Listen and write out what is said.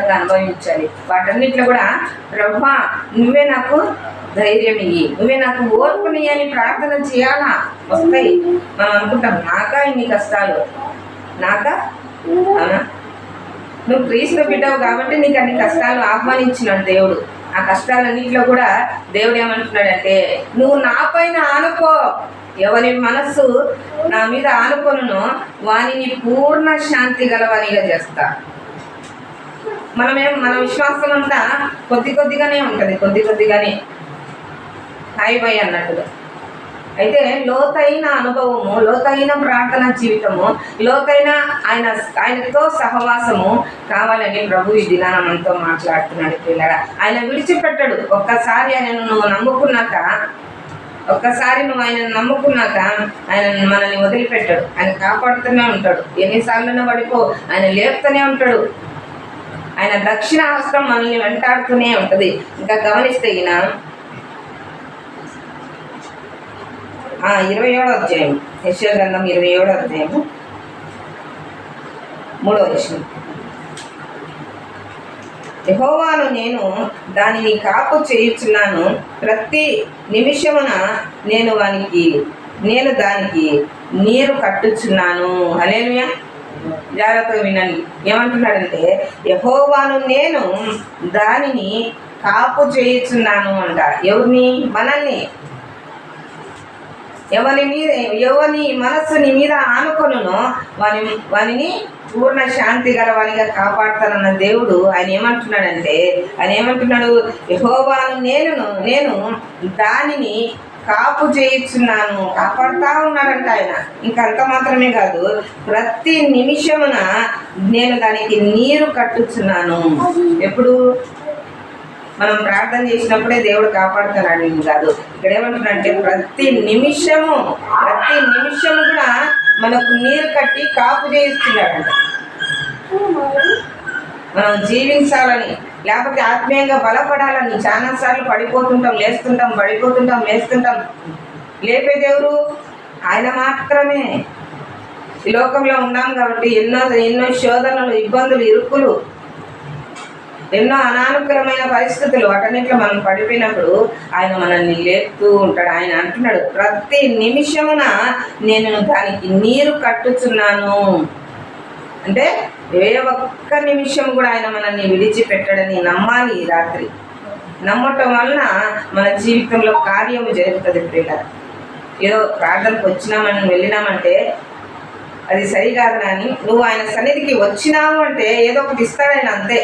అనుభవించాలి. వాటన్నిటిలో కూడా ప్రభువా నువ్వే నాకు ధైర్యం ఇయ్యి, నువ్వే నాకు ఓర్పుని అని ప్రార్థన చేయాలా. వస్తాయి. మనం అనుకుంటాం నాకా ఇన్ని కష్టాలు, నాకా అవునా, నువ్వు క్రీస్తు బిడ్డవు కాబట్టి నీకు అన్ని కష్టాలు ఆహ్వానించినాడు దేవుడు. ఆ కష్టాలన్నింటిలో కూడా దేవుడు ఏమంటున్నాడంటే నువ్వు నా పైన ఆనుకో, ఎవరి మనస్సు నా మీద ఆనుకొనునో వానిని పూర్ణ శాంతి గలవానిగా చేస్తా. మన విశ్వాసం అంతా కొద్దిగానే ఉంటుంది, కొద్దిగానే హై బై అన్నట్టుగా. అయితే లోతైన అనుభవము, లోతైన ప్రార్థన జీవితము, లోతైన ఆయనతో సహవాసము కావాలని ప్రభు ఈ దినాన మనతో మాట్లాడుతున్నాడు. పిల్లగా ఆయన విడిచిపెట్టడు. ఒక్కసారి ఆయనను నువ్వు నమ్ముకున్నాక, ఆయన మనల్ని వదిలిపెట్టాడు. ఆయన కాపాడుతూనే ఉంటాడు. ఎన్నిసార్లున్నా పడిపో, ఆయన లేపుతూనే ఉంటాడు. ఆయన దక్షిణ హస్తం మనల్ని వెంటాడుతూనే ఉంటుంది. ఇంకా గమనిస్తే 27వ అధ్యాయం, యెషయా గ్రంథం 27వ అధ్యాయము 3వ వచనం. యెహోవాను నేను దానిని కాపు చేయుచున్నాను, ప్రతి నిమిషమున నేను దానికి నీరు కట్టుచున్నాను. హల్లెలూయా. జాగ్రత్తగా వినండి. ఏమంటున్నాడంటే యెహోవాను నేను దానిని కాపు చేయుచున్నాను అంట. ఎవరిని? మనల్ని. ఎవరి మనస్సుని మీద ఆనుకొనునో వానిని పూర్ణ శాంతి గలవానిగా కాపాడుతానన్న దేవుడు ఆయన ఏమంటున్నాడు యెహోవాను నేను దానిని కాపు చేయుచున్నాను. కాపాడుతూ ఉన్నాడంట ఆయన. ఇంకంత మాత్రమే కాదు, ప్రతి నిమిషమున నేను దానికి నీరు కట్టుచున్నాను. ఎప్పుడు? మనం ప్రార్థన చేసినప్పుడే దేవుడు కాపాడుతున్నాడు కాదు. ఇక్కడ ఏమంటున్నాడంటే ప్రతి నిమిషము కూడా మనకు నీరు కట్టి కాపు చేయిస్తున్నాడంట. మనం జీవించాలని, లేకపోతే ఆత్మీయంగా బలపడాలని. చాలాసార్లు పడిపోతుంటాం, లేస్తుంటాం, పడిపోతుంటాం, లేస్తుంటాం. లేపేదెవరు? ఆయన మాత్రమే. ఈ లోకంలో ఉన్నాం కాబట్టి ఎన్నో శోధనలు, ఇబ్బందులు, ఇరుకులు, ఎన్నో అనానుకూలమైన పరిస్థితులు, వాటన్నింటిలో మనం పడిపోయినప్పుడు ఆయన మనల్ని లేపుతూ ఉంటాడు. ఆయన అంటున్నాడు ప్రతి నిమిషమున నేను దానికి నీరు కట్టుచున్నాను. అంటే ఏ ఒక్క నిమిషం కూడా ఆయన మనల్ని విడిచిపెట్టడని నమ్మాలి. ఈ రాత్రి నమ్మటం వలన మన జీవితంలో కార్యము జరుగుతుంది. ప్రియులారా, ఏదో ప్రార్థనకు వెళ్ళినామంటే అది సరికాదు. కానీ నువ్వు ఆయన సన్నిధికి వచ్చినావు అంటే ఏదో ఒకటి ఇస్తాడు ఆయన, అంతే.